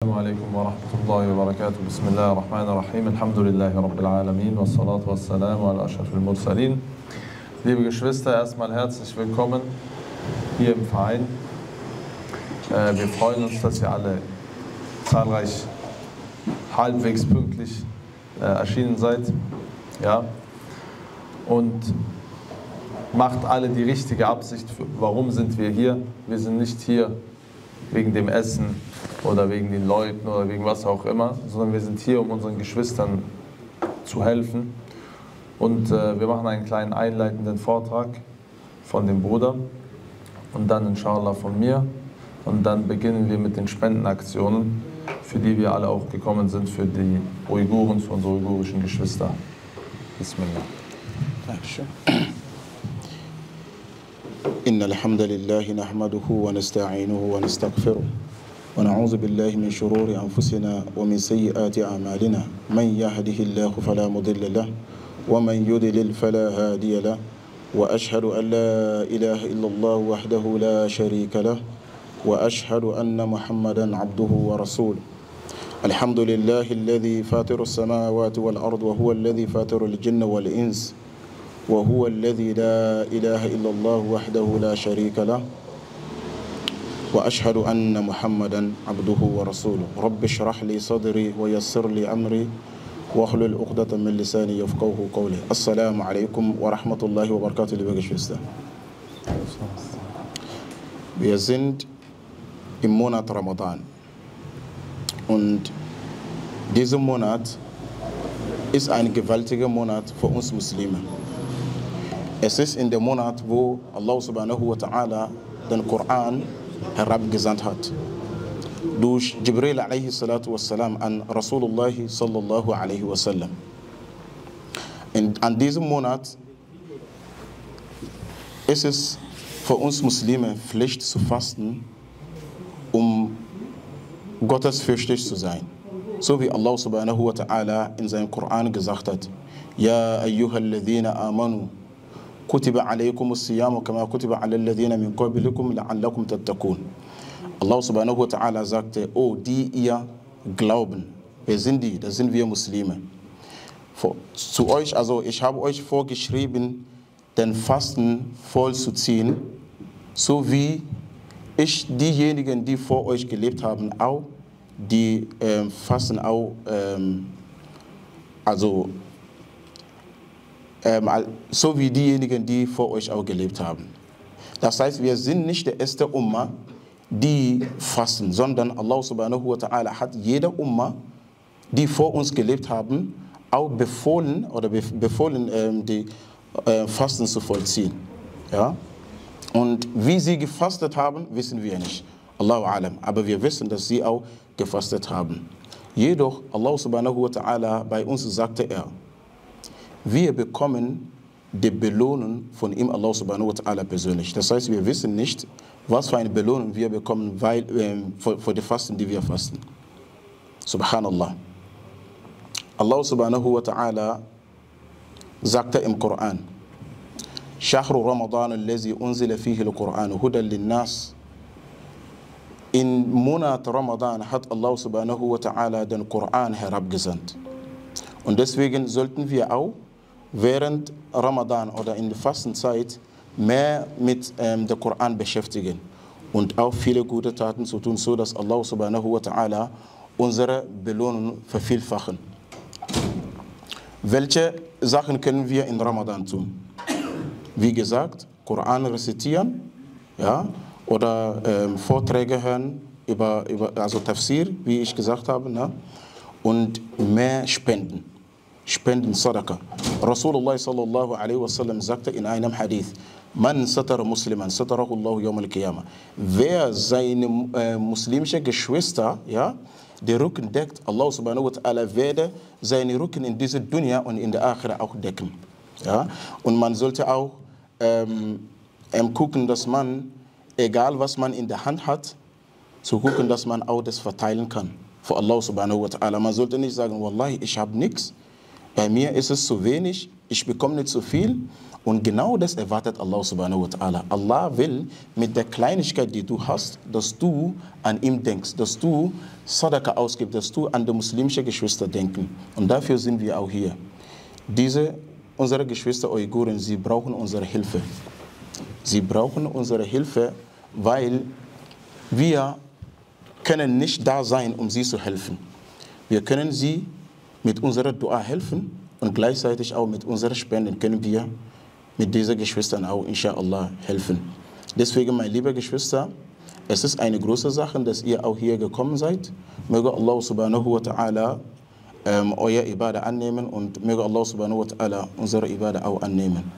السلام عليكم ورحمة الله وبركاته. بسم الله الرحمن الرحيم. الحمد لله رب العالمين والصلاة والسلام على أشرف المرسلين. Liebe Geschwister, erstmal herzlich willkommen hier im Verein. Wir freuen uns, dass ihr alle zahlreich halbwegs pünktlich erschienen seid. Ja? Und macht alle die richtige Absicht. Warum sind wir hier? Wir sind nicht hier wegen dem Essen oder wegen den Leuten oder wegen was auch immer, sondern wir sind hier, um unseren Geschwistern zu helfen. Und wir machen einen kleinen einleitenden Vortrag von dem Bruder und dann inshallah von mir. Und dann beginnen wir mit den Spendenaktionen, für die wir alle auch gekommen sind, für die Uiguren, für unsere uigurischen Geschwister. Bismillah. Dankeschön. إن الحمد لله نحمده ونستعينه ونستغفره ونعوذ بالله من شرور أنفسنا ومن سيئات أعمالنا من يهده الله فلا مضل له ومن يضلل فلا هادي له وأشهد أن لا إله إلا الله وحده لا شريك له وأشهد أن محمدا عبده ورسوله الحمد لله الذي فاطر السماوات والأرض وهو الذي فاطر الجن والإنس وهو الذي لا إله إلا الله وحده لا شريك له وأشهد أن محمدا عبده ورسوله رب اشرح لي صدري ويسر لي أمري واحلل عقدة من لساني يفقهوا قولي السلام عليكم ورحمة الله وبركاته liebe Geschwister. Wir sind im Monat Ramadan und dieser Monat ist ein gewaltiger Monat für uns Muslime. Es ist in dem Monat, wo Allah subhanahu wa ta'ala den Koran herabgesandt hat. Durch Jibril alaihi salatu wassalam an Rasulullah sallallahu alaihi wasallam. An diesem Monat ist es für uns Muslime Pflicht zu fasten, um gottesfürchtig zu sein. So wie Allah subhanahu wa ta'ala in seinem Koran gesagt hat, Ja ayyuhalladhina amanu كتب عليكم الصيام كما كتب على الذين من قبلكم لعلكم تتقون. Allah subhanahu wa ta'ala sagte, oh, die ihr glauben. Wer sind die? Das sind wir Muslime. Zu euch, also ich habe euch vorgeschrieben, den Fasten vollzuziehen, so wie ich diejenigen, die vor euch gelebt haben, auch, die fasten auch, so wie diejenigen, die vor euch auch gelebt haben. Das heißt, wir sind nicht der erste Umma, die fasten, sondern Allah subhanahu wa ta'ala hat jeder Umma, die vor uns gelebt haben, auch befohlen, die Fasten zu vollziehen. Ja? Und wie sie gefastet haben, wissen wir nicht. Allahu alam. Aber wir wissen, dass sie auch gefastet haben. Jedoch, Allah subhanahu wa ta'ala, bei uns sagte er, wir bekommen die Belohnung von ihm, Allah subhanahu wa ta'ala, persönlich. Das heißt, wir wissen nicht, was für eine Belohnung wir bekommen, für die Fasten, die wir fasten. Subhanallah. Allah subhanahu wa ta'ala sagte im Koran, Shahru Ramadan allazi unzila fihi al-Quran hudan lin-nas. In Monat Ramadan hat Allah subhanahu wa ta'ala den Koran herabgesandt. Und deswegen sollten wir auch während Ramadan oder in der Fastenzeit mehr mit dem Koran beschäftigen und auch viele gute Taten zu tun, so dass Allah subhanahu wa ta'ala unsere Belohnung vervielfachen. Welche Sachen können wir in Ramadan tun? Wie gesagt, Koran rezitieren, ja, oder Vorträge hören also Tafsir, wie ich gesagt habe, ne? Und mehr spenden. Spenden Sadaqa. Rasulullah sallallahu alaihi wasallam sagte in einem Hadith, Man satara musliman, satarahu Allah yawm al-Qiyamah. Wer seine muslimische Geschwister, ja, den Rücken deckt, Allah subhanahu wa ta'ala werde seine Rücken in dieser Dunya und in der Akhira auch decken. Ja? Und man sollte auch gucken, dass man, egal was man in der Hand hat, zu gucken, dass man auch das verteilen kann. Für Allah subhanahu wa ta'ala. Man sollte nicht sagen, Wallahi, ich habe nichts. Bei mir ist es zu wenig, ich bekomme nicht so viel. Und genau das erwartet Allah subhanahu wa ta'ala. Allah will mit der Kleinigkeit, die du hast, dass du an ihm denkst, dass du Sadaqa ausgibst, dass du an die muslimische Geschwister denken. Und dafür sind wir auch hier. Unsere Geschwister Uiguren, sie brauchen unsere Hilfe. Sie brauchen unsere Hilfe, weil wir können nicht da sein, um sie zu helfen. Wir können sie mit unserer Dua helfen und gleichzeitig auch mit unseren Spenden können wir mit diesen Geschwistern auch inshallah helfen. Deswegen, meine lieben Geschwister, es ist eine große Sache, dass ihr auch hier gekommen seid. Möge Allah subhanahu wa ta'ala euer Ibadah annehmen und möge Allah subhanahu wa ta'ala unsere Ibadah auch annehmen.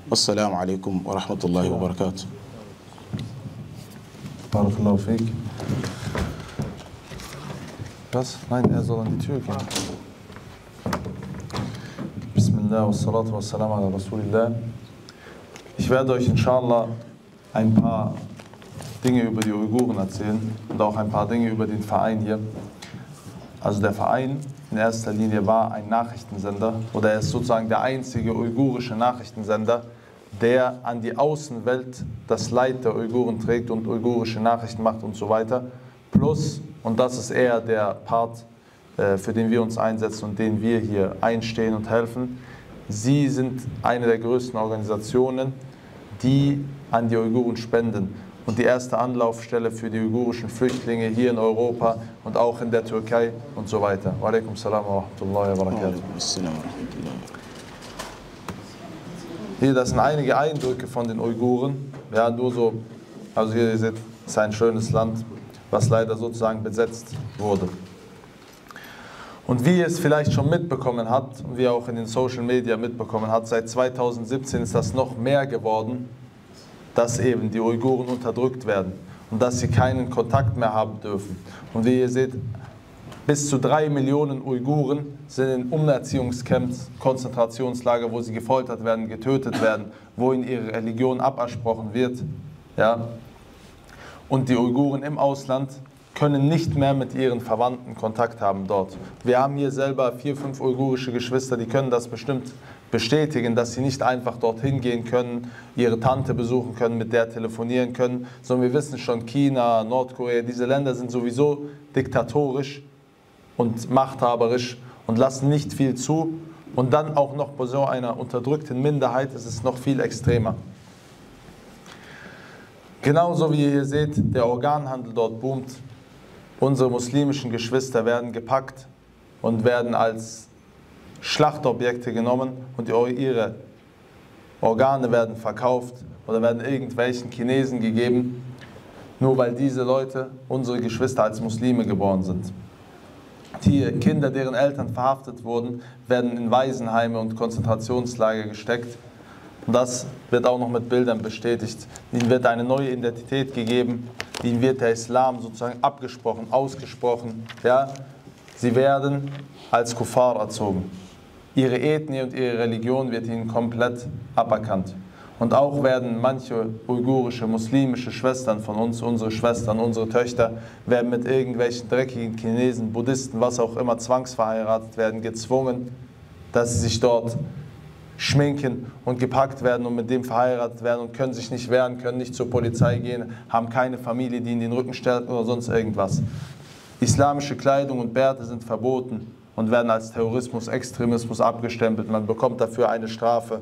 Assalamu alaikum wa rahmatullahi wa barakatuh. Barakallahu fik. Was? Nein, er soll an die Tür gehen. Bismillah wa salatu wa salam ala Rasulillah. Ich werde euch inshallah ein paar Dinge über die Uiguren erzählen und auch ein paar Dinge über den Verein hier. Also der Verein in erster Linie war ein Nachrichtensender oder er ist sozusagen der einzige uigurische Nachrichtensender, der an die Außenwelt das Leid der Uiguren trägt und uigurische Nachrichten macht und so weiter. Plus, und das ist eher der Part, für den wir uns einsetzen und den wir hier einstehen und helfen, sie sind eine der größten Organisationen, die an die Uiguren spenden. Und die erste Anlaufstelle für die uigurischen Flüchtlinge hier in Europa und auch in der Türkei und so weiter. Wa alaikum salam wa rahmatullahi wa barakatuh. Hier, das sind einige Eindrücke von den Uiguren. Ja, nur so, also hier, ihr seht, es ist ein schönes Land, was leider sozusagen besetzt wurde. Und wie ihr es vielleicht schon mitbekommen habt und wie ihr auch in den Social Media mitbekommen habt, seit 2017 ist das noch mehr geworden, dass eben die Uiguren unterdrückt werden und dass sie keinen Kontakt mehr haben dürfen. Und wie ihr seht, bis zu 3 Millionen Uiguren sind in Umerziehungscamps, Konzentrationslager, wo sie gefoltert werden, getötet werden, wo ihnen ihre Religion abersprochen wird. Ja? Und die Uiguren im Ausland können nicht mehr mit ihren Verwandten Kontakt haben dort. Wir haben hier selber 4, 5 uigurische Geschwister, die können das bestimmt bestätigen, dass sie nicht einfach dorthin gehen können, ihre Tante besuchen können, mit der telefonieren können, sondern wir wissen schon, China, Nordkorea, diese Länder sind sowieso diktatorisch und machthaberisch und lassen nicht viel zu. Und dann auch noch bei so einer unterdrückten Minderheit ist es noch viel extremer. Genauso wie ihr hier seht, der Organhandel dort boomt. Unsere muslimischen Geschwister werden gepackt und werden als Schlachtobjekte genommen und ihre Organe werden verkauft oder werden irgendwelchen Chinesen gegeben, nur weil diese Leute, unsere Geschwister, als Muslime geboren sind. Die Kinder, deren Eltern verhaftet wurden, werden in Waisenheime und Konzentrationslager gesteckt. Und das wird auch noch mit Bildern bestätigt. Ihnen wird eine neue Identität gegeben, ihnen wird der Islam sozusagen abgesprochen, ausgesprochen. Ja? Sie werden als Kuffar erzogen. Ihre Ethnie und ihre Religion wird ihnen komplett aberkannt. Und auch werden manche uigurische, muslimische Schwestern von uns, unsere Schwestern, unsere Töchter, werden mit irgendwelchen dreckigen Chinesen, Buddhisten, was auch immer, zwangsverheiratet werden, gezwungen, dass sie sich dort schminken und gepackt werden und mit dem verheiratet werden und können sich nicht wehren, können nicht zur Polizei gehen, haben keine Familie, die ihnen den Rücken stärkt oder sonst irgendwas. Islamische Kleidung und Bärte sind verboten und werden als Terrorismus, Extremismus abgestempelt. Man bekommt dafür eine Strafe.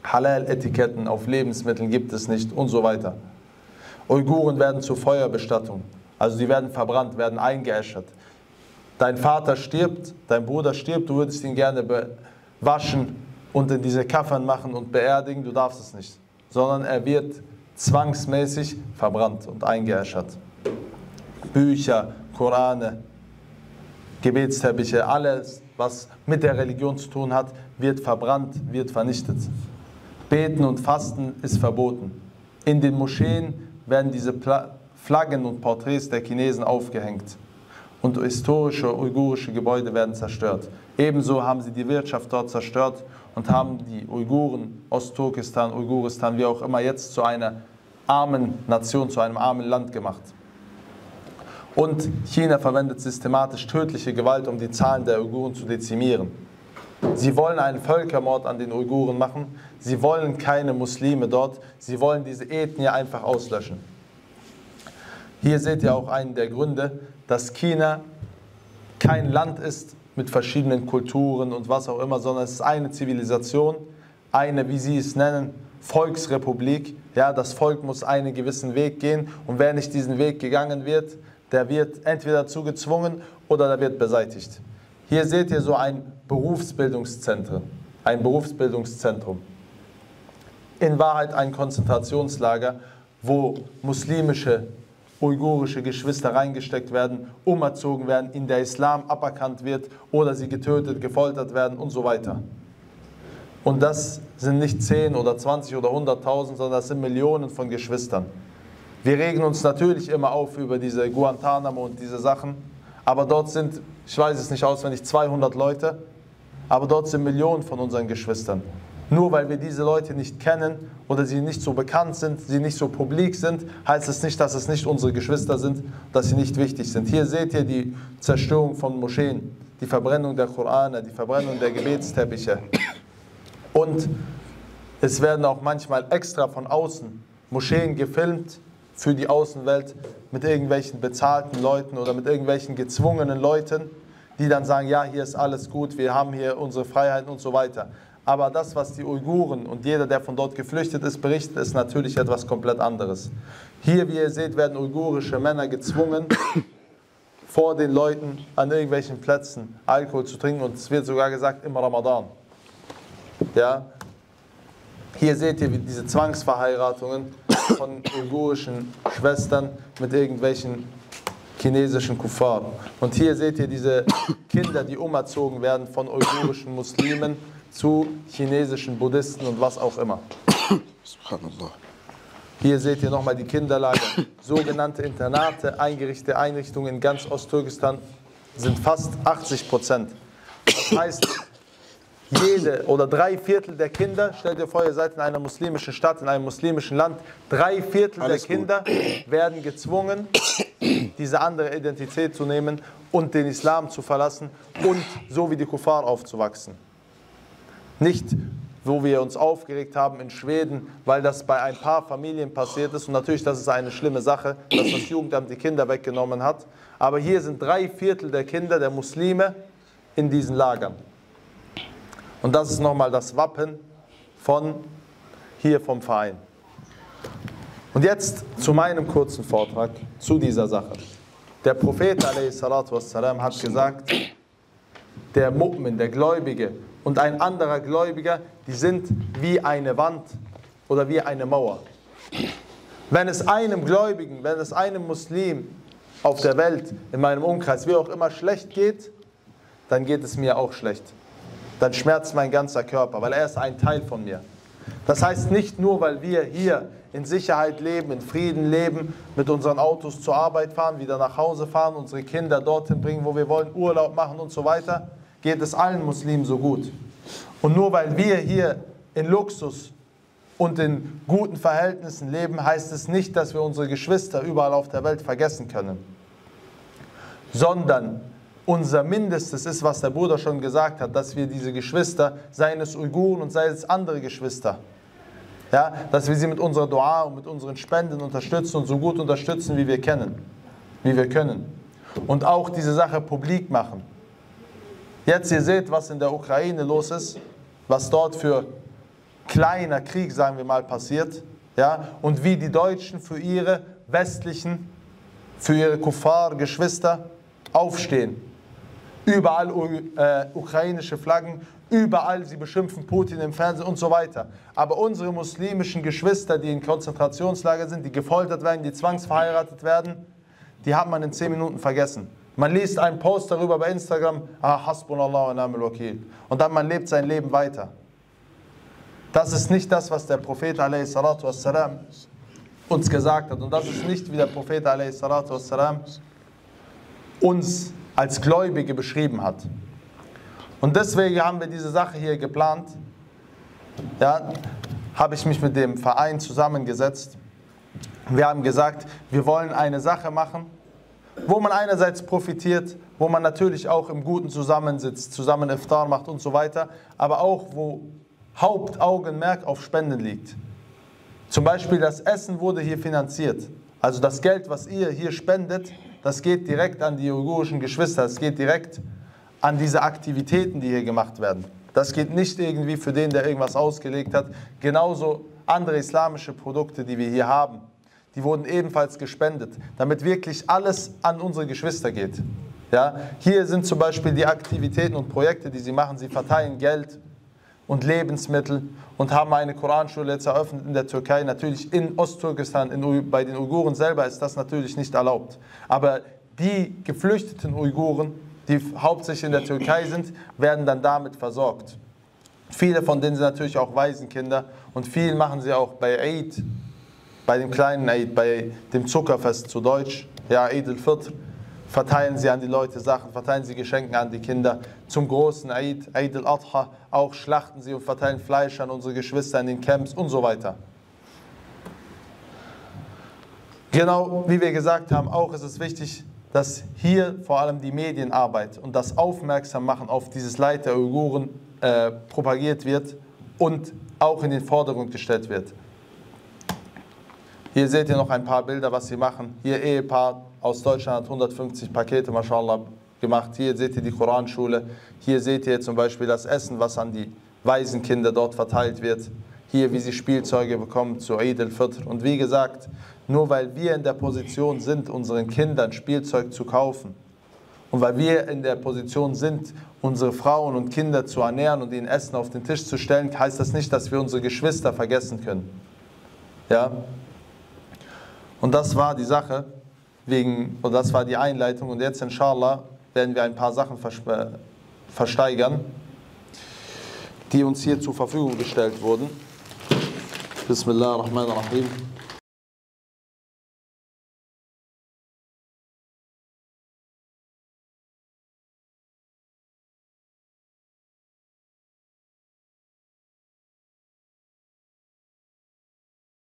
Halal-Etiketten auf Lebensmitteln gibt es nicht und so weiter. Uiguren werden zur Feuerbestattung. Also die werden verbrannt, werden eingeäschert. Dein Vater stirbt, dein Bruder stirbt, du würdest ihn gerne waschen und in diese Kaffern machen und beerdigen, du darfst es nicht. Sondern er wird zwangsmäßig verbrannt und eingeäschert. Bücher, Korane, Gebetsteppiche, alles, was mit der Religion zu tun hat, wird verbrannt, wird vernichtet. Beten und Fasten ist verboten. In den Moscheen werden diese Flaggen und Porträts der Chinesen aufgehängt. Und historische uigurische Gebäude werden zerstört. Ebenso haben sie die Wirtschaft dort zerstört und haben die Uiguren, Ostturkestan, Uiguristan, wie auch immer, jetzt zu einer armen Nation, zu einem armen Land gemacht. Und China verwendet systematisch tödliche Gewalt, um die Zahlen der Uiguren zu dezimieren. Sie wollen einen Völkermord an den Uiguren machen. Sie wollen keine Muslime dort. Sie wollen diese Ethnie einfach auslöschen. Hier seht ihr auch einen der Gründe, dass China kein Land ist mit verschiedenen Kulturen und was auch immer, sondern es ist eine Zivilisation, eine, wie sie es nennen, Volksrepublik. Ja, das Volk muss einen gewissen Weg gehen und wer nicht diesen Weg gegangen wird, der wird entweder dazu gezwungen oder der wird beseitigt. Hier seht ihr so ein Berufsbildungszentrum. In Wahrheit ein Konzentrationslager, wo muslimische, uigurische Geschwister reingesteckt werden, umerzogen werden, in der Islam aberkannt wird oder sie getötet, gefoltert werden und so weiter. Und das sind nicht 10 oder 20 oder 100.000, sondern das sind Millionen von Geschwistern. Wir regen uns natürlich immer auf über diese Guantanamo und diese Sachen, aber dort sind, ich weiß es nicht auswendig, 200 Leute, aber dort sind Millionen von unseren Geschwistern. Nur weil wir diese Leute nicht kennen oder sie nicht so bekannt sind, sie nicht so publik sind, heißt es nicht, dass es nicht unsere Geschwister sind, dass sie nicht wichtig sind. Hier seht ihr die Zerstörung von Moscheen, die Verbrennung der Korane, die Verbrennung der Gebetsteppiche. Und es werden auch manchmal extra von außen Moscheen gefilmt für die Außenwelt mit irgendwelchen bezahlten Leuten oder mit irgendwelchen gezwungenen Leuten, die dann sagen, ja, hier ist alles gut, wir haben hier unsere Freiheiten und so weiter. Aber das, was die Uiguren und jeder, der von dort geflüchtet ist, berichtet, ist natürlich etwas komplett anderes. Hier, wie ihr seht, werden uigurische Männer gezwungen, vor den Leuten an irgendwelchen Plätzen Alkohol zu trinken und es wird sogar gesagt, im Ramadan. Ja? Hier seht ihr diese Zwangsverheiratungen von uigurischen Schwestern mit irgendwelchen chinesischen Kuffar. Und hier seht ihr diese Kinder, die umerzogen werden von uigurischen Muslimen zu chinesischen Buddhisten und was auch immer. Subhanallah. Hier seht ihr nochmal die Kinderlager. Sogenannte Internate, eingerichtete Einrichtungen in ganz Osttürkestan sind fast 80%. Das heißt, jede oder 3/4 der Kinder, stellt ihr vor, ihr seid in einer muslimischen Stadt, in einem muslimischen Land, 3/4 der Kinder werden gezwungen, diese andere Identität zu nehmen und den Islam zu verlassen und so wie die Kuffar aufzuwachsen. Nicht, wo wir uns aufgeregt haben in Schweden, weil das bei ein paar Familien passiert ist. Und natürlich, das ist eine schlimme Sache, dass das Jugendamt die Kinder weggenommen hat. Aber hier sind 3/4 der Kinder der Muslime in diesen Lagern. Und das ist nochmal das Wappen von hier vom Verein. Und jetzt zu meinem kurzen Vortrag zu dieser Sache. Der Prophet a.s. hat gesagt, der Mu'min, der Gläubige und ein anderer Gläubiger, die sind wie eine Wand oder wie eine Mauer. Wenn es einem Gläubigen, wenn es einem Muslim auf der Welt, in meinem Umkreis, wie auch immer schlecht geht, dann geht es mir auch schlecht. Dann schmerzt mein ganzer Körper, weil er ist ein Teil von mir. Das heißt nicht nur, weil wir hier in Sicherheit leben, in Frieden leben, mit unseren Autos zur Arbeit fahren, wieder nach Hause fahren, unsere Kinder dorthin bringen, wo wir wollen, Urlaub machen und so weiter, geht es allen Muslimen so gut. Und nur weil wir hier in Luxus und in guten Verhältnissen leben, heißt es nicht, dass wir unsere Geschwister überall auf der Welt vergessen können. Sondern unser Mindestes ist, was der Bruder schon gesagt hat, dass wir diese Geschwister, seien es Uiguren und seien es andere Geschwister, ja, dass wir sie mit unserer Dua und mit unseren Spenden unterstützen und so gut unterstützen, wie wir können. Und auch diese Sache publik machen. Jetzt, ihr seht, was in der Ukraine los ist, was dort für kleiner Krieg, sagen wir mal, passiert, ja, und wie die Deutschen für ihre westlichen, für ihre Kuffar-Geschwister aufstehen. Überall ukrainische Flaggen, überall sie beschimpfen Putin im Fernsehen und so weiter. Aber unsere muslimischen Geschwister, die in Konzentrationslager sind, die gefoltert werden, die zwangsverheiratet werden, die hat man in 10 Minuten vergessen. Man liest einen Post darüber bei Instagram, Hasbunallah wa ni'mal wakil. Und dann man lebt sein Leben weiter. Das ist nicht das, was der Prophet a.s. uns gesagt hat. Und das ist nicht, wie der Prophet a.s. uns als Gläubige beschrieben hat. Und deswegen haben wir diese Sache hier geplant. Ja, habe ich mich mit dem Verein zusammengesetzt. Wir haben gesagt, wir wollen eine Sache machen, wo man einerseits profitiert, wo man natürlich auch im Guten zusammensitzt, zusammen Iftar macht und so weiter, aber auch wo Hauptaugenmerk auf Spenden liegt. Zum Beispiel das Essen wurde hier finanziert. Also das Geld, was ihr hier spendet, das geht direkt an die uigurischen Geschwister, es geht direkt an diese Aktivitäten, die hier gemacht werden. Das geht nicht irgendwie für den, der irgendwas ausgelegt hat. Genauso andere islamische Produkte, die wir hier haben, die wurden ebenfalls gespendet, damit wirklich alles an unsere Geschwister geht. Ja? Hier sind zum Beispiel die Aktivitäten und Projekte, die sie machen. Sie verteilen Geld und Lebensmittel und haben eine Koranschule jetzt eröffnet in der Türkei. Natürlich in Osttürkestan, bei den Uiguren selber ist das natürlich nicht erlaubt. Aber die geflüchteten Uiguren, die hauptsächlich in der Türkei sind, werden dann damit versorgt. Viele von denen sind natürlich auch Waisenkinder und viel machen sie auch bei Eid, bei dem kleinen Eid, bei dem Zuckerfest zu Deutsch, ja, Eid al-Fitr, verteilen sie an die Leute Sachen, verteilen sie Geschenke an die Kinder. Zum großen Eid, Eid al-Adha, auch schlachten sie und verteilen Fleisch an unsere Geschwister in den Camps und so weiter. Genau wie wir gesagt haben, auch ist es wichtig, dass hier vor allem die Medienarbeit und das Aufmerksammachen auf dieses Leid der Uiguren propagiert wird und auch in den Vordergrund gestellt wird. Hier seht ihr noch ein paar Bilder, was sie machen. Hier Ehepaar aus Deutschland hat 150 Pakete, mashallah, gemacht. Hier seht ihr die Koranschule. Hier seht ihr zum Beispiel das Essen, was an die Waisenkinder dort verteilt wird. Hier, wie sie Spielzeuge bekommen zu Eid al-Fitr. Und wie gesagt, nur weil wir in der Position sind, unseren Kindern Spielzeug zu kaufen und weil wir in der Position sind, unsere Frauen und Kinder zu ernähren und ihnen Essen auf den Tisch zu stellen, heißt das nicht, dass wir unsere Geschwister vergessen können. Ja? Und das war die Sache, und das war die Einleitung. Und jetzt, inshallah, werden wir ein paar Sachen versteigern, die uns hier zur Verfügung gestellt wurden. Bismillahirrahmanirrahim.